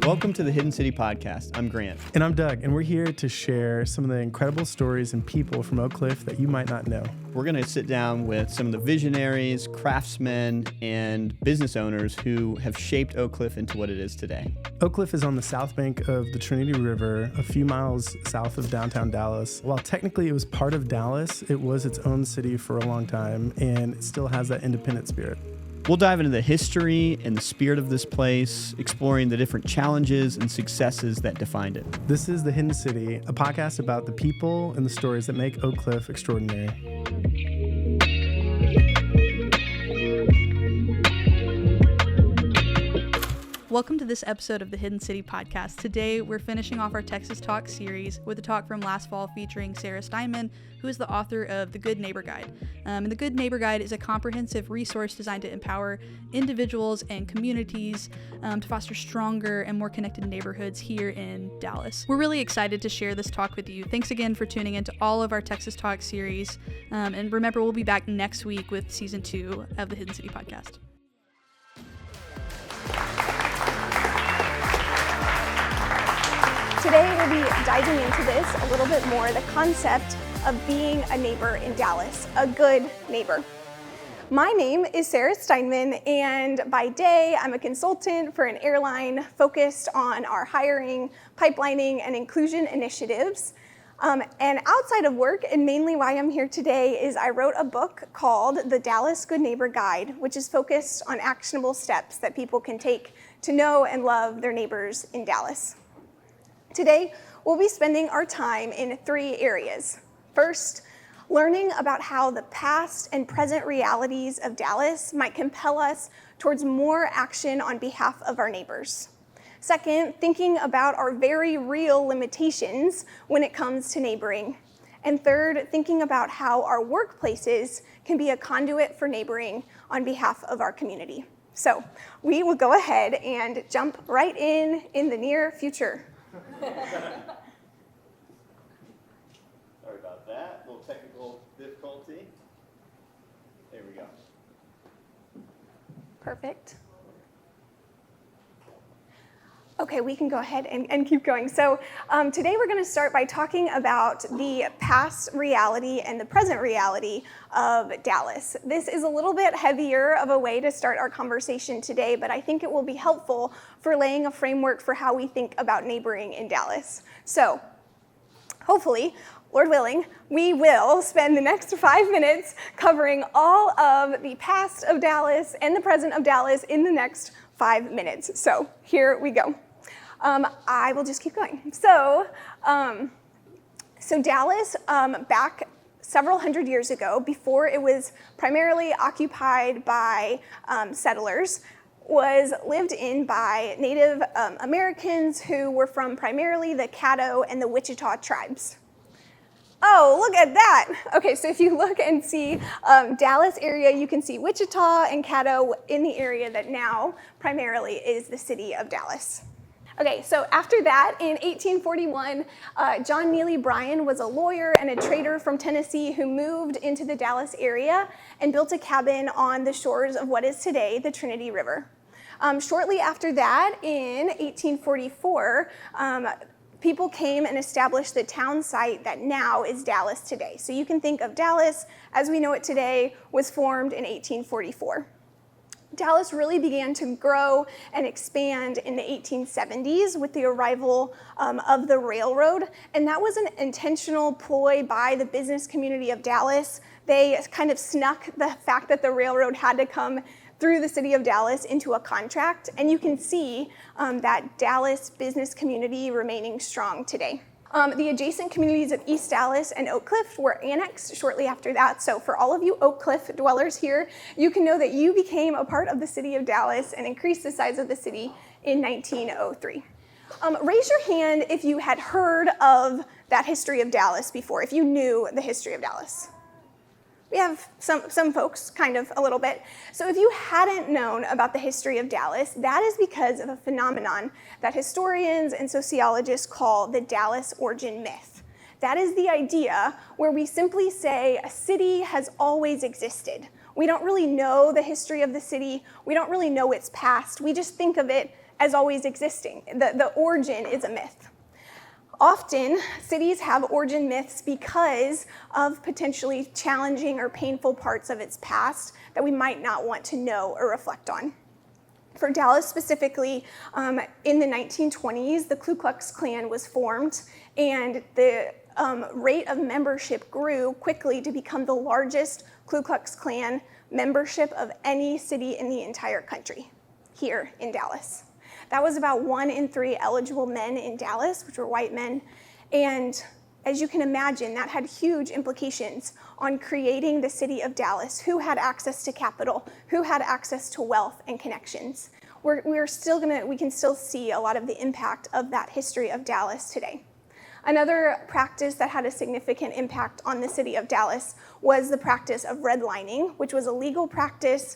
Welcome to the Hidden City Podcast. I'm Grant. And I'm Doug, and we're here to share some of the incredible stories and people from Oak Cliff that you might not know. We're going to sit down with some of the visionaries, craftsmen, and business owners who have shaped Oak Cliff into what it is today. Oak Cliff is on the south bank of the Trinity River, a few miles south of downtown Dallas. While technically it was part of Dallas, it was its own city for a long time, and it still has that independent spirit. We'll dive into the history and the spirit of this place, exploring the different challenges and successes that defined it. This is The Hidden City, a podcast about the people and the stories that make Oak Cliff extraordinary. Welcome to this episode of the Hidden City Podcast. Today, we're finishing off our Texas Talk series with a talk from last fall featuring Sarah Steinmann, who is the author of The Good Neighbor Guide. And The Good Neighbor Guide is a comprehensive resource designed to empower individuals and communities to foster stronger and more connected neighborhoods here in Dallas. We're really excited to share this talk with you. Thanks again for tuning into all of our Texas Talk series. And remember, we'll be back next week with season 2 of the Hidden City Podcast. Today we'll be diving into this a little bit more, the concept of being a neighbor in Dallas, a good neighbor. My name is Sarah Steinmann, and by day I'm a consultant for an airline focused on our hiring, pipelining, and inclusion initiatives. And outside of work, and mainly why I'm here today, is I wrote a book called The Dallas Good Neighbor Guide, which is focused on actionable steps that people can take to know and love their neighbors in Dallas. Today, we'll be spending our time in 3 areas. First, learning about how the past and present realities of Dallas might compel us towards more action on behalf of our neighbors. Second, thinking about our very real limitations when it comes to neighboring. And third, thinking about how our workplaces can be a conduit for neighboring on behalf of our community. So we will go ahead and jump right in the near future. Sorry about that. A little technical difficulty. There we go. Perfect. Okay, we can go ahead and keep going. So today we're going to start by talking about the past reality and the present reality of Dallas. This is a little bit heavier of a way to start our conversation today, but I think it will be helpful for laying a framework for how we think about neighboring in Dallas. So hopefully, Lord willing, we will spend the next 5 minutes covering all of the past of Dallas and the present of Dallas in the next 5 minutes. So here we go. I will just keep going. So Dallas, back several hundred years ago, before it was primarily occupied by settlers, was lived in by Native Americans who were from primarily the Caddo and the Wichita tribes. Oh, look at that. Okay, so if you look and see Dallas area, you can see Wichita and Caddo in the area that now primarily is the city of Dallas. Okay, so after that, in 1841, John Neely Bryan was a lawyer and a trader from Tennessee who moved into the Dallas area and built a cabin on the shores of what is today the Trinity River. Shortly after that, in 1844, people came and established the town site that now is Dallas today. So you can think of Dallas as we know it today was formed in 1844. Dallas really began to grow and expand in the 1870s with the arrival of the railroad, and that was an intentional ploy by the business community of Dallas. They kind of snuck the fact that the railroad had to come through the city of Dallas into a contract, and you can see that Dallas business community remaining strong today. The adjacent communities of East Dallas and Oak Cliff were annexed shortly after that. So for all of you Oak Cliff dwellers here, you can know that you became a part of the city of Dallas and increased the size of the city in 1903. Raise your hand if you had heard of that history of Dallas before, if you knew the history of Dallas. We have some folks, kind of a little bit. So if you hadn't known about the history of Dallas, that is because of a phenomenon that historians and sociologists call the Dallas origin myth. That is the idea where we simply say a city has always existed, We don't really know the history of the city. We don't really know its past. We just think of it as always existing. The origin is a myth. Often, cities have origin myths because of potentially challenging or painful parts of its past that we might not want to know or reflect on. For Dallas specifically, in the 1920s, the Ku Klux Klan was formed, and the rate of membership grew quickly to become the largest Ku Klux Klan membership of any city in the entire country, here in Dallas. That was about 1 in 3 eligible men in Dallas, which were white men, and as you can imagine, that had huge implications on creating the city of Dallas. Who had access to capital? Who had access to wealth and connections? We can still see a lot of the impact of that history of Dallas today. Another practice that had a significant impact on the city of Dallas was the practice of redlining, which was a legal practice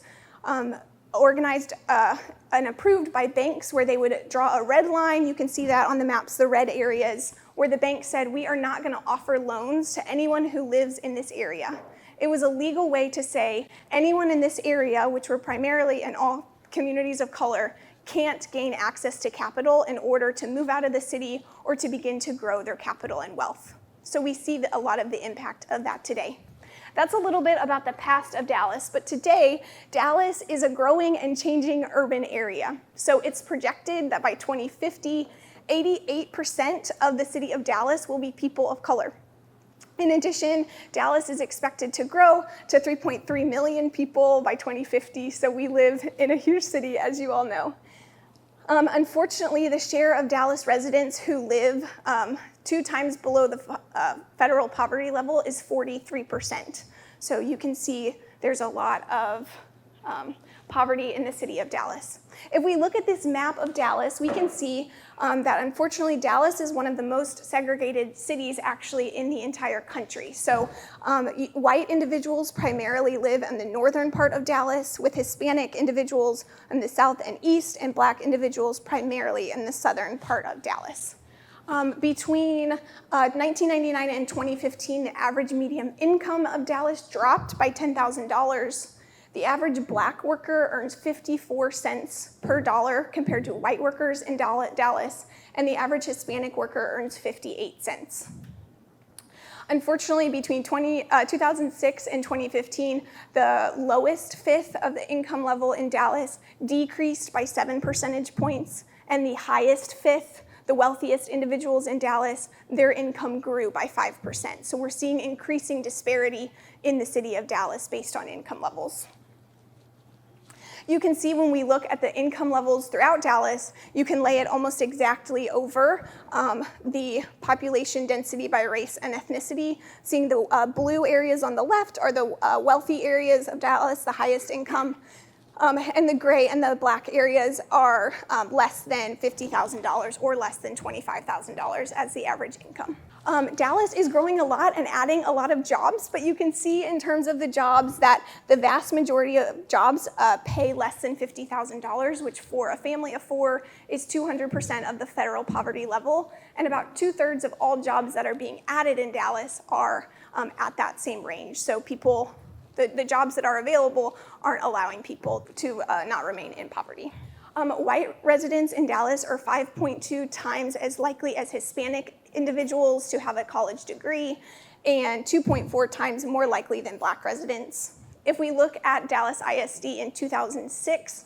organized and approved by banks where they would draw a red line. You can see that on the maps, the red areas, where the bank said, we are not going to offer loans to anyone who lives in this area. It was a legal way to say anyone in this area, which were primarily in all communities of color, can't gain access to capital in order to move out of the city or to begin to grow their capital and wealth. So we see a lot of the impact of that today. That's a little bit about the past of Dallas, but today, Dallas is a growing and changing urban area. So it's projected that by 2050, 88% of the city of Dallas will be people of color. In addition, Dallas is expected to grow to 3.3 million people by 2050, so we live in a huge city, as you all know. Unfortunately, the share of Dallas residents who live 2 times below the federal poverty level is 43%. So you can see there's a lot of poverty in the city of Dallas. If we look at this map of Dallas, we can see that unfortunately Dallas is one of the most segregated cities actually in the entire country. So white individuals primarily live in the northern part of Dallas, with Hispanic individuals in the south and east, and black individuals primarily in the southern part of Dallas. Between 1999 and 2015, the average median income of Dallas dropped by $10,000. The average black worker earns 54 cents per dollar compared to white workers in Dallas, and the average Hispanic worker earns 58 cents. Unfortunately, between 2006 and 2015, the lowest fifth of the income level in Dallas decreased by 7 percentage points, and the highest fifth, the wealthiest individuals in Dallas, their income grew by 5%. So we're seeing increasing disparity in the city of Dallas based on income levels. You can see when we look at the income levels throughout Dallas, you can lay it almost exactly over the population density by race and ethnicity. Seeing the blue areas on the left are the wealthy areas of Dallas, the highest income, and the gray and the black areas are less than $50,000 or less than $25,000 as the average income. Dallas is growing a lot and adding a lot of jobs, but you can see in terms of the jobs that the vast majority of jobs pay less than $50,000, which for a family of 4 is 200% of the federal poverty level, and about 2/3 of all jobs that are being added in Dallas are at that same range. So the jobs that are available aren't allowing people to not remain in poverty. White residents in Dallas are 5.2 times as likely as Hispanic individuals to have a college degree, and 2.4 times more likely than black residents. If we look at Dallas ISD in 2006,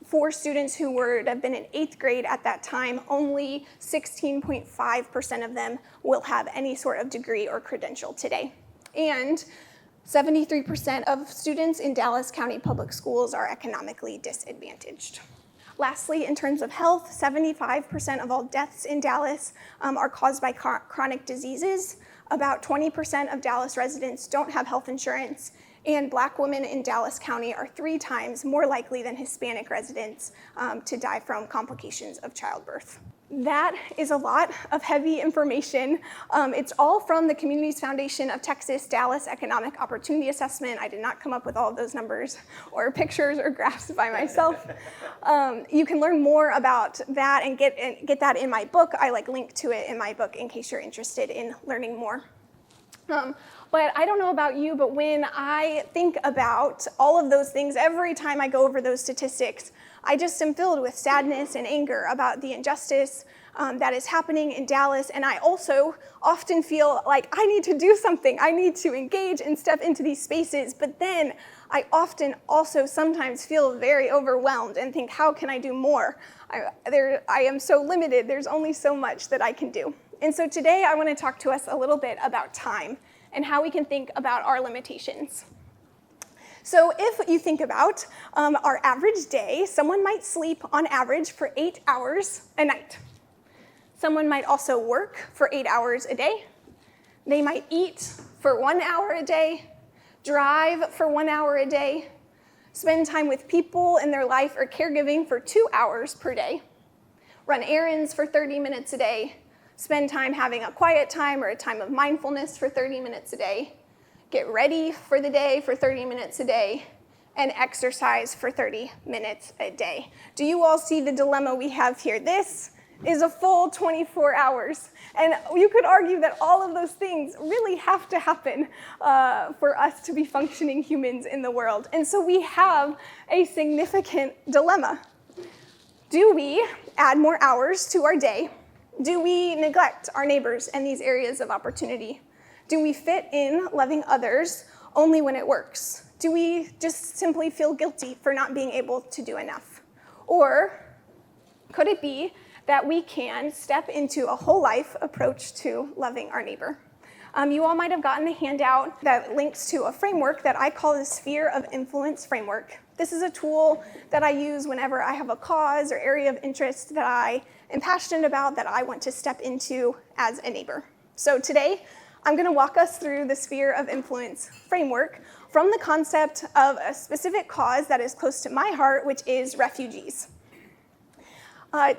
for students who would have been in 8th grade at that time, only 16.5% of them will have any sort of degree or credential today. And 73% of students in Dallas County Public Schools are economically disadvantaged. Lastly, in terms of health, 75% of all deaths in Dallas are caused by chronic diseases. About 20% of Dallas residents don't have health insurance, and black women in Dallas County are 3 times more likely than Hispanic residents to die from complications of childbirth. That is a lot of heavy information. It's all from the Communities Foundation of Texas Dallas Economic Opportunity Assessment. I did not come up with all of those numbers or pictures or graphs by myself. You can learn more about that and get that in my book. I link to it in my book in case you're interested in learning more. But I don't know about you, but when I think about all of those things, every time I go over those statistics, I just am filled with sadness and anger about the injustice that is happening in Dallas. And I also often feel like I need to do something. I need to engage and step into these spaces. But then I often also sometimes feel very overwhelmed and think, how can I do more? I am so limited. There's only so much that I can do. And so today I want to talk to us a little bit about time and how we can think about our limitations. So if you think about our average day, someone might sleep on average for 8 hours a night. Someone might also work for 8 hours a day. They might eat for 1 hour a day, drive for 1 hour a day, spend time with people in their life or caregiving for 2 hours per day, run errands for 30 minutes a day, spend time having a quiet time or a time of mindfulness for 30 minutes a day, get ready for the day for 30 minutes a day, and exercise for 30 minutes a day. Do you all see the dilemma we have here? This is a full 24 hours. And you could argue that all of those things really have to happen for us to be functioning humans in the world. And so we have a significant dilemma. Do we add more hours to our day? Do we neglect our neighbors and these areas of opportunity? Do we fit in loving others only when it works? Do we just simply feel guilty for not being able to do enough? Or could it be that we can step into a whole life approach to loving our neighbor? You all might have gotten a handout that links to a framework that I call the Sphere of Influence framework. This is a tool that I use whenever I have a cause or area of interest that I am passionate about that I want to step into as a neighbor. So today, I'm going to walk us through the Sphere of Influence framework from the concept of a specific cause that is close to my heart, which is refugees.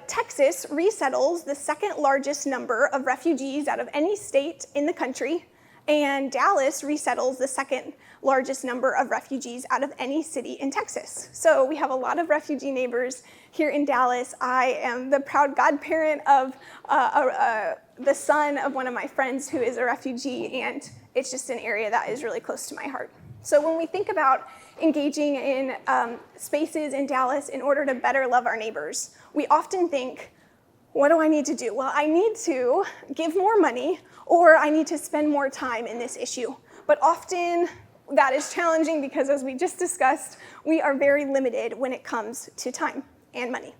Texas resettles the second largest number of refugees out of any state in the country, and Dallas resettles the second largest number of refugees out of any city in Texas. So we have a lot of refugee neighbors here in Dallas. I am the proud godparent of the son of one of my friends who is a refugee, and it's just an area that is really close to my heart. So when we think about engaging in spaces in Dallas in order to better love our neighbors, we often think, what do I need to do? Well, I need to give more money, or I need to spend more time in this issue. But often that is challenging because, as we just discussed, we are very limited when it comes to time and money.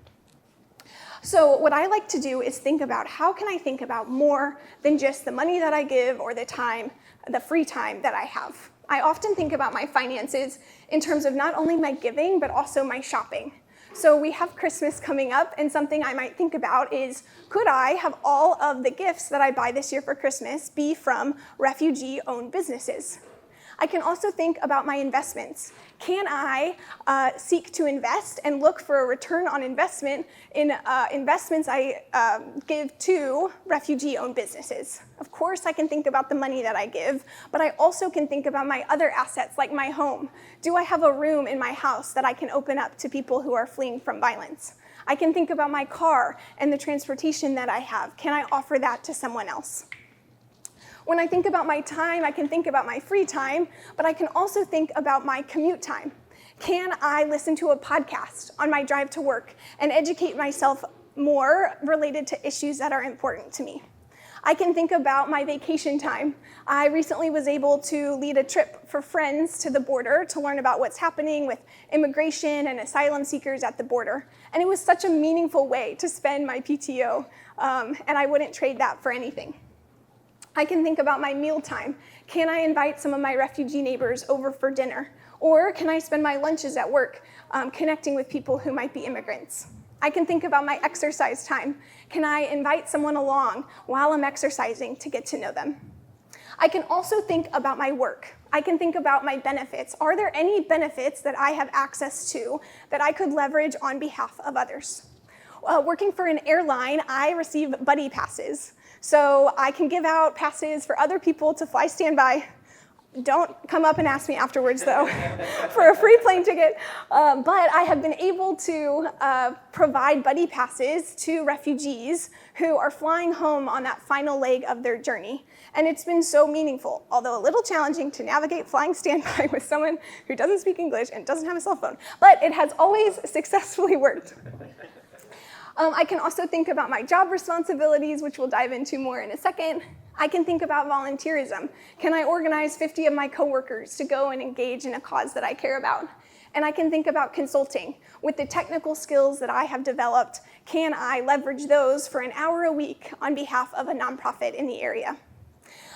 So what I like to do is think about, how can I think about more than just the money that I give or the time, the free time that I have? I often think about my finances in terms of not only my giving, but also my shopping. So we have Christmas coming up, and something I might think about is, could I have all of the gifts that I buy this year for Christmas be from refugee-owned businesses? I can also think about my investments. Can I seek to invest and look for a return on investment in investments I give to refugee-owned businesses? Of course, I can think about the money that I give, but I also can think about my other assets, like my home. Do I have a room in my house that I can open up to people who are fleeing from violence? I can think about my car and the transportation that I have. Can I offer that to someone else? When I think about my time, I can think about my free time, but I can also think about my commute time. Can I listen to a podcast on my drive to work and educate myself more related to issues that are important to me? I can think about my vacation time. I recently was able to lead a trip for friends to the border to learn about what's happening with immigration and asylum seekers at the border. And it was such a meaningful way to spend my PTO, and I wouldn't trade that for anything. I can think about my meal time. Can I invite some of my refugee neighbors over for dinner? Or can I spend my lunches at work connecting with people who might be immigrants? I can think about my exercise time. Can I invite someone along while I'm exercising to get to know them? I can also think about my work. I can think about my benefits. Are there any benefits that I have access to that I could leverage on behalf of others? Working for an airline, I receive buddy passes. So I can give out passes for other people to fly standby. Don't come up and ask me afterwards, though, for a free plane ticket. But I have been able to provide buddy passes to refugees who are flying home on that final leg of their journey. And it's been so meaningful, although a little challenging to navigate flying standby with someone who doesn't speak English and doesn't have a cell phone. But it has always successfully worked. I can also think about my job responsibilities, which we'll dive into more in a second. I can think about volunteerism. Can I organize 50 of my coworkers to go and engage in a cause that I care about? And I can think about consulting. With the technical skills that I have developed, can I leverage those for an hour a week on behalf of a nonprofit in the area?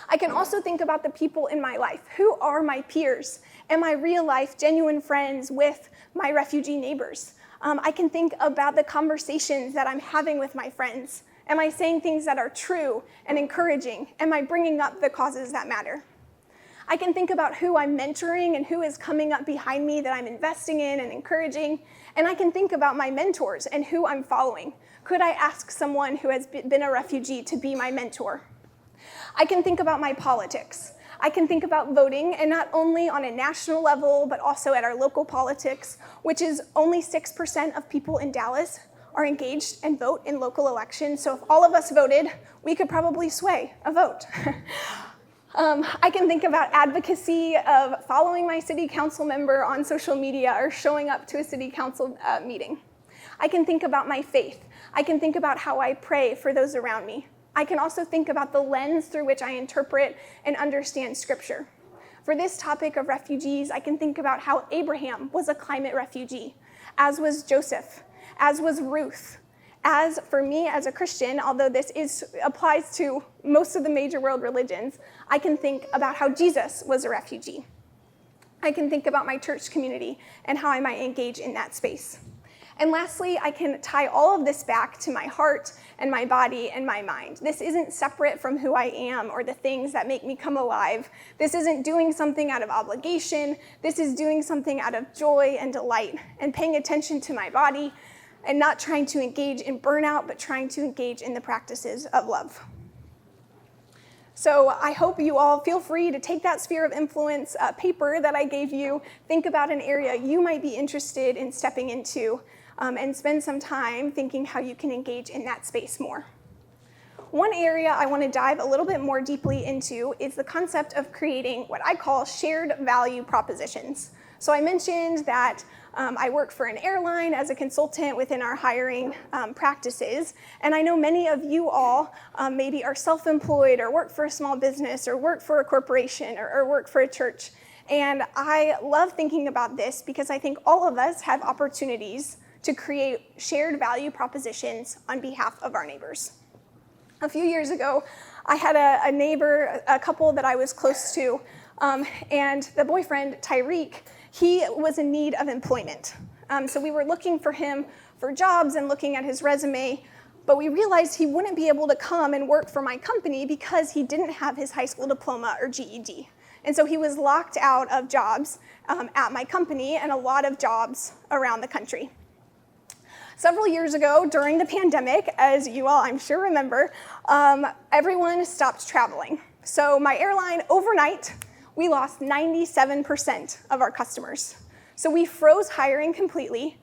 I can also think about the people in my life. Who are my peers? Am I real life, genuine friends with my refugee neighbors? I can think about the conversations that I'm having with my friends. Am I saying things that are true and encouraging? Am I bringing up the causes that matter? I can think about who I'm mentoring and who is coming up behind me that I'm investing in and encouraging. And I can think about my mentors and who I'm following. Could I ask someone who has been a refugee to be my mentor? I can think about my politics. I can think about voting, and not only on a national level, but also at our local politics, which is only 6% of people in Dallas are engaged and vote in local elections. So if all of us voted, we could probably sway a vote. I can think about advocacy of following my city council member on social media or showing up to a city council meeting. I can think about my faith. I can think about how I pray for those around me. I can also think about the lens through which I interpret and understand Scripture. For this topic of refugees, I can think about how Abraham was a climate refugee, as was Joseph, as was Ruth. As for me as a Christian, although this applies to most of the major world religions, I can think about how Jesus was a refugee. I can think about my church community and how I might engage in that space. And lastly, I can tie all of this back to my heart and my body and my mind. This isn't separate from who I am or the things that make me come alive. This isn't doing something out of obligation. This is doing something out of joy and delight and paying attention to my body and not trying to engage in burnout, but trying to engage in the practices of love. So I hope you all feel free to take that sphere of influence paper that I gave you, think about an area you might be interested in stepping into, and spend some time thinking how you can engage in that space more. One area I want to dive a little bit more deeply into is the concept of creating what I call shared value propositions. So I mentioned that I work for an airline as a consultant within our hiring practices, and I know many of you all maybe are self-employed or work for a small business or work for a corporation or work for a church. And I love thinking about this because I think all of us have opportunities to create shared value propositions on behalf of our neighbors. A few years ago, I had a neighbor, a couple that I was close to, and the boyfriend, Tyreek, he was in need of employment. So we were looking for him for jobs and looking at his resume, but we realized he wouldn't be able to come and work for my company because he didn't have his high school diploma or GED. And so he was locked out of jobs at my company and a lot of jobs around the country. Several years ago, during the pandemic, as you all I'm sure remember, everyone stopped traveling. So my airline, overnight, we lost 97% of our customers. So we froze hiring completely.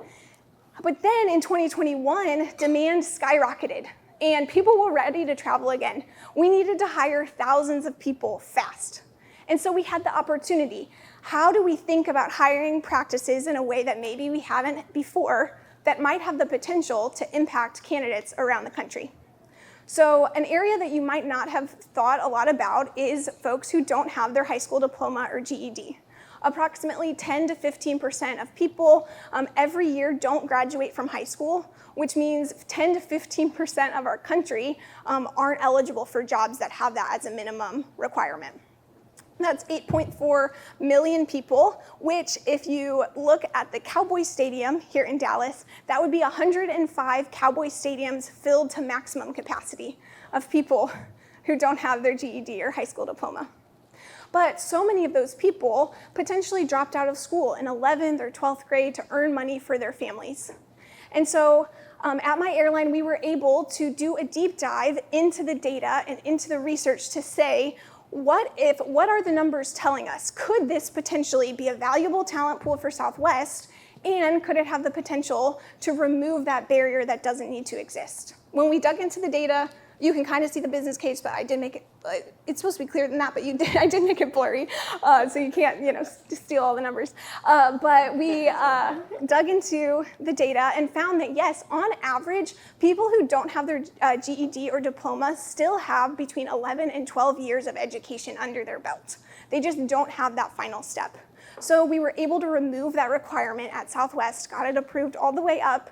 But then in 2021, demand skyrocketed, and people were ready to travel again. We needed to hire thousands of people fast. And so we had the opportunity. How do we think about hiring practices in a way that maybe we haven't before that might have the potential to impact candidates around the country? So an area that you might not have thought a lot about is folks who don't have their high school diploma or GED. Approximately 10 to 15% of people every year don't graduate from high school, which means 10 to 15% of our country aren't eligible for jobs that have that as a minimum requirement. That's 8.4 million people, which if you look at the Cowboy Stadium here in Dallas, that would be 105 Cowboy Stadiums filled to maximum capacity of people who don't have their GED or high school diploma. But so many of those people potentially dropped out of school in 11th or 12th grade to earn money for their families. And so at my airline, we were able to do a deep dive into the data and into the research to say, what are the numbers telling us? Could this potentially be a valuable talent pool for Southwest, and could it have the potential to remove that barrier that doesn't need to exist? When we dug into the data, you can kind of see the business case, but I did make it, it's supposed to be clearer than that, but I did make it blurry, so you can't, steal all the numbers. But we dug into the data and found that, yes, on average, people who don't have their GED or diploma still have between 11 and 12 years of education under their belt. They just don't have that final step. So we were able to remove that requirement at Southwest, got it approved all the way up.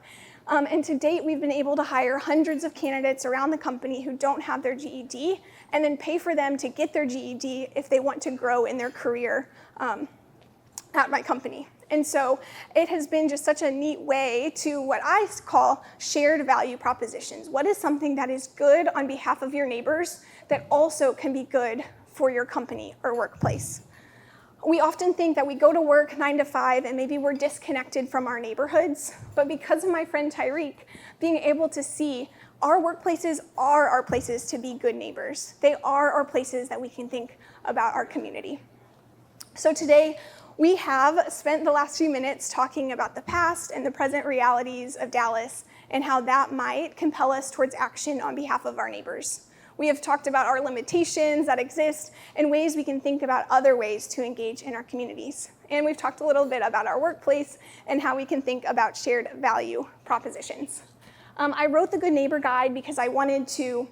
And to date, we've been able to hire hundreds of candidates around the company who don't have their GED, and then pay for them to get their GED if they want to grow in their career at my company. And so it has been just such a neat way to what I call shared value propositions. What is something that is good on behalf of your neighbors that also can be good for your company or workplace? We often think that we go to work 9 to 5 and maybe we're disconnected from our neighborhoods, but because of my friend Tyreek, being able to see our workplaces are our places to be good neighbors. They are our places that we can think about our community. So today, we have spent the last few minutes talking about the past and the present realities of Dallas and how that might compel us towards action on behalf of our neighbors. We have talked about our limitations that exist and ways we can think about other ways to engage in our communities. And we've talked a little bit about our workplace and how we can think about shared value propositions. I wrote the Good Neighbor Guide because I wanted to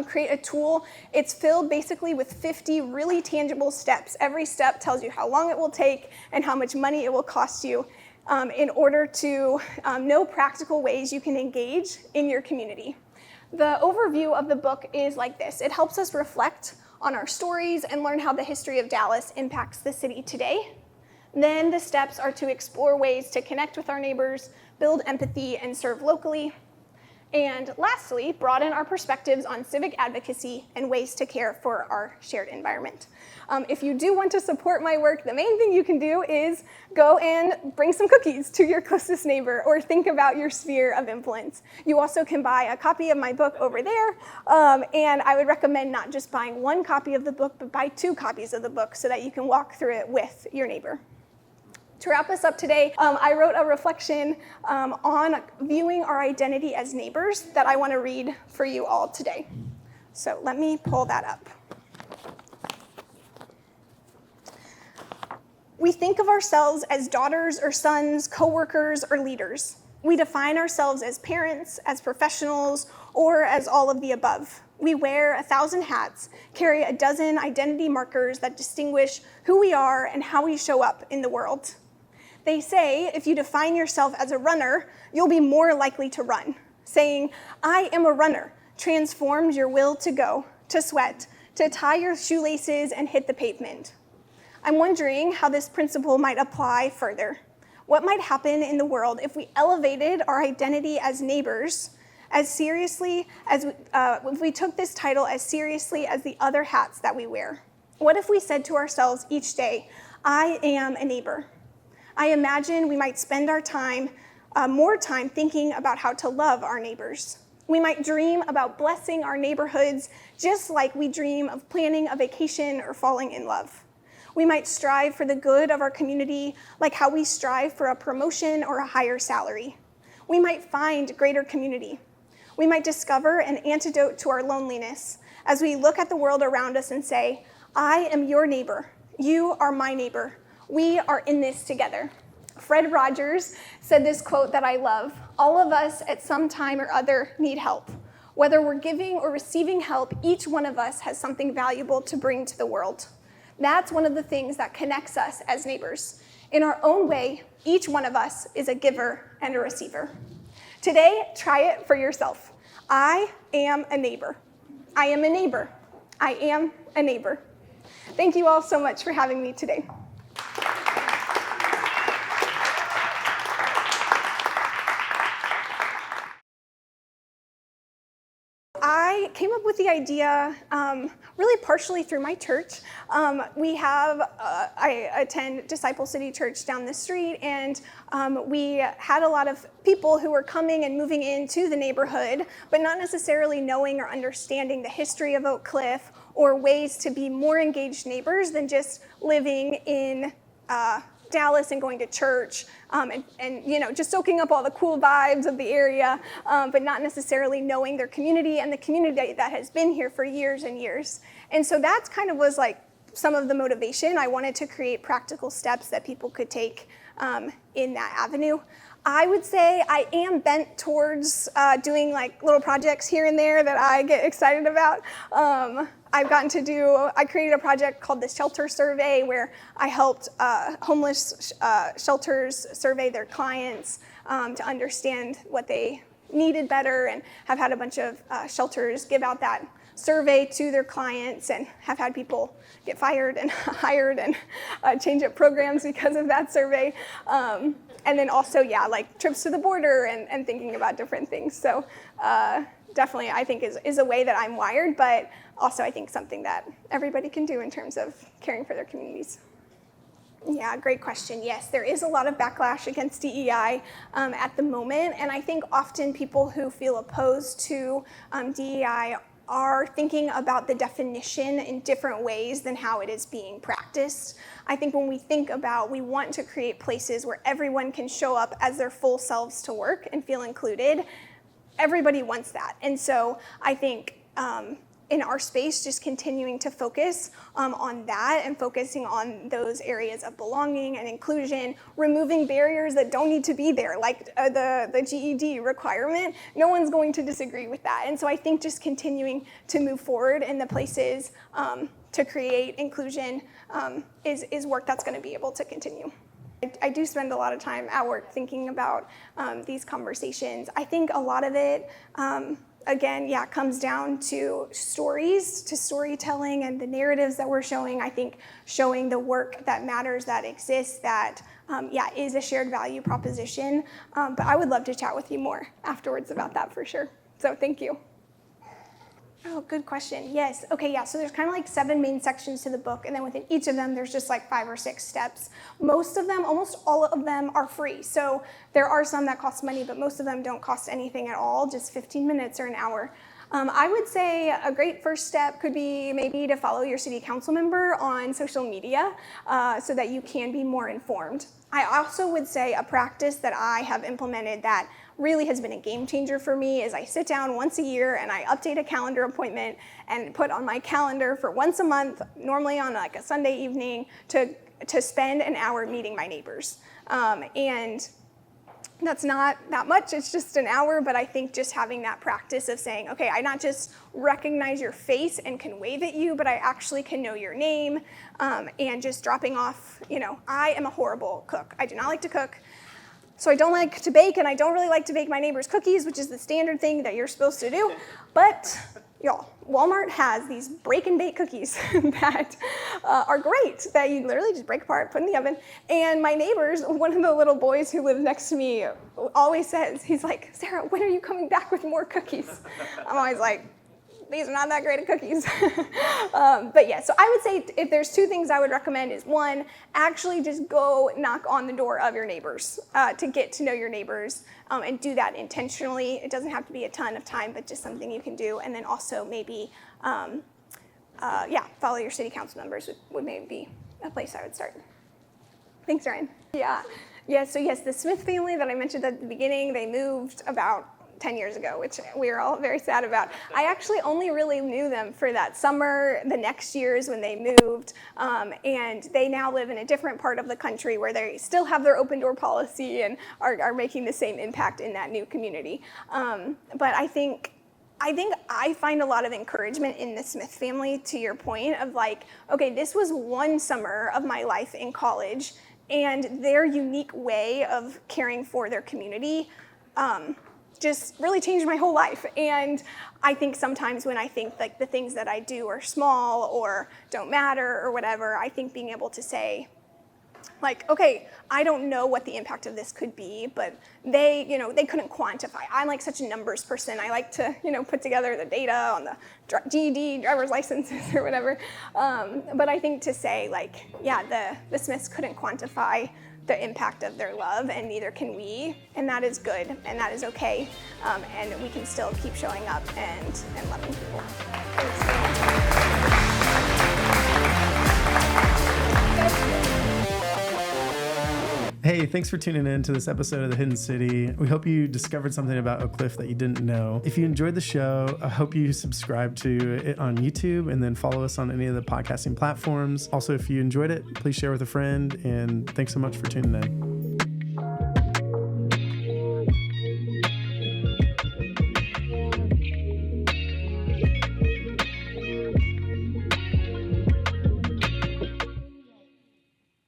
create a tool. It's filled basically with 50 really tangible steps. Every step tells you how long it will take and how much money it will cost you in order to know practical ways you can engage in your community. The overview of the book is like this. It helps us reflect on our stories and learn how the history of Dallas impacts the city today. Then the steps are to explore ways to connect with our neighbors, build empathy, and serve locally. And lastly, broaden our perspectives on civic advocacy and ways to care for our shared environment. If you do want to support my work, the main thing you can do is go and bring some cookies to your closest neighbor or think about your sphere of influence. You also can buy a copy of my book over there, and I would recommend not just buying one copy of the book, but buy 2 copies of the book so that you can walk through it with your neighbor. To wrap us up today, I wrote a reflection on viewing our identity as neighbors that I want to read for you all today. So let me pull that up. We think of ourselves as daughters or sons, coworkers or leaders. We define ourselves as parents, as professionals, or as all of the above. We wear 1,000 hats, carry a dozen identity markers that distinguish who we are and how we show up in the world. They say if you define yourself as a runner, you'll be more likely to run. Saying, I am a runner, transforms your will to go, to sweat, to tie your shoelaces and hit the pavement. I'm wondering how this principle might apply further. What might happen in the world if we elevated our identity as neighbors as seriously as, if we took this title as seriously as the other hats that we wear? What if we said to ourselves each day, I am a neighbor? I imagine we might spend our time, more time thinking about how to love our neighbors. We might dream about blessing our neighborhoods just like we dream of planning a vacation or falling in love. We might strive for the good of our community like how we strive for a promotion or a higher salary. We might find greater community. We might discover an antidote to our loneliness as we look at the world around us and say, I am your neighbor. You are my neighbor. We are in this together. Fred Rogers said this quote that I love, all of us at some time or other need help. Whether we're giving or receiving help, each one of us has something valuable to bring to the world. That's one of the things that connects us as neighbors. In our own way, each one of us is a giver and a receiver. Today, try it for yourself. I am a neighbor. I am a neighbor. I am a neighbor. Thank you all so much for having me today. I came up with the idea really partially through my church. I attend Disciple City Church down the street, and we had a lot of people who were coming and moving into the neighborhood, but not necessarily knowing or understanding the history of Oak Cliff or ways to be more engaged neighbors than just living in Dallas and going to church and just soaking up all the cool vibes of the area, but not necessarily knowing their community and the community that has been here for years and years. And so that's kind of was like some of the motivation. I wanted to create practical steps that people could take in that avenue. I would say I am bent towards doing like little projects here and there that I get excited about. I created a project called the Shelter Survey where I helped homeless shelters survey their clients to understand what they needed better, and have had a bunch of shelters give out that survey to their clients and have had people get fired and hired and change up programs because of that survey. And then also, like trips to the border and thinking about different things. So definitely I think is a way that I'm wired, but also I think something that everybody can do in terms of caring for their communities. Yeah, great question. Yes, there is a lot of backlash against DEI at the moment, and I think often people who feel opposed to DEI are thinking about the definition in different ways than how it is being practiced. I think when we think about, we want to create places where everyone can show up as their full selves to work and feel included. Everybody wants that. And so I think in our space, just continuing to focus on that and focusing on those areas of belonging and inclusion, removing barriers that don't need to be there, like the GED requirement. No one's going to disagree with that. And so I think just continuing to move forward in the places to create inclusion is work that's going to be able to continue. I do spend a lot of time at work thinking about these conversations. I think a lot of it, again, comes down to stories, to storytelling and the narratives that we're showing. I think showing the work that matters, that exists, that is a shared value proposition. But I would love to chat with you more afterwards about that for sure. So thank you. Oh, good question. Yes. Okay, yeah. So there's kind of like 7 main sections to the book, and then within each of them, there's just like 5 or 6 steps. Most of them, almost all of them are free. So there are some that cost money, but most of them don't cost anything at all, just 15 minutes or an hour. I would say a great first step could be maybe to follow your city council member on social media so that you can be more informed. I also would say a practice that I have implemented that really has been a game changer for me is I sit down once a year and I update a calendar appointment and put on my calendar for once a month, normally on like a Sunday evening, to spend an hour meeting my neighbors. And that's not that much, it's just an hour, but I think just having that practice of saying, okay, I not just recognize your face and can wave at you, but I actually can know your name, and just dropping off, I am a horrible cook. I do not like to cook. So I don't like to bake, and I don't really like to bake my neighbor's cookies, which is the standard thing that you're supposed to do. But y'all, Walmart has these break and bake cookies that are great, that you literally just break apart, put in the oven. And my neighbors, one of the little boys who lives next to me always says, he's like, Sarah, when are you coming back with more cookies? I'm always like, these are not that great at cookies. But yeah, so I would say if there's 2 things I would recommend is 1, actually just go knock on the door of your neighbors to get to know your neighbors and do that intentionally. It doesn't have to be a ton of time, but just something you can do. And then also maybe, follow your city council members would maybe be a place I would start. Thanks, Ryan. Yeah, so yes, the Smith family that I mentioned at the beginning, they moved about 10 years ago, which we were all very sad about. I actually only really knew them for that summer. The next year is when they moved, and they now live in a different part of the country where they still have their open door policy and are making the same impact in that new community. But I think I find a lot of encouragement in the Smith family, to your point of like, okay, this was one summer of my life in college, and their unique way of caring for their community just really changed my whole life. And I think sometimes when I think like the things that I do are small or don't matter or whatever, I think being able to say, like, okay, I don't know what the impact of this could be, but they couldn't quantify. I'm like such a numbers person. I like to, put together the data on the GED, driver's licenses or whatever. But I think to say like, yeah, the Smiths couldn't quantify the impact of their love, and neither can we, and that is good, and that is okay, and we can still keep showing up and loving people. Thanks. Hey, thanks for tuning in to this episode of The Hidden City. We hope you discovered something about Oak Cliff that you didn't know. If you enjoyed the show, I hope you subscribe to it on YouTube and then follow us on any of the podcasting platforms. Also, if you enjoyed it, please share with a friend, and thanks so much for tuning in.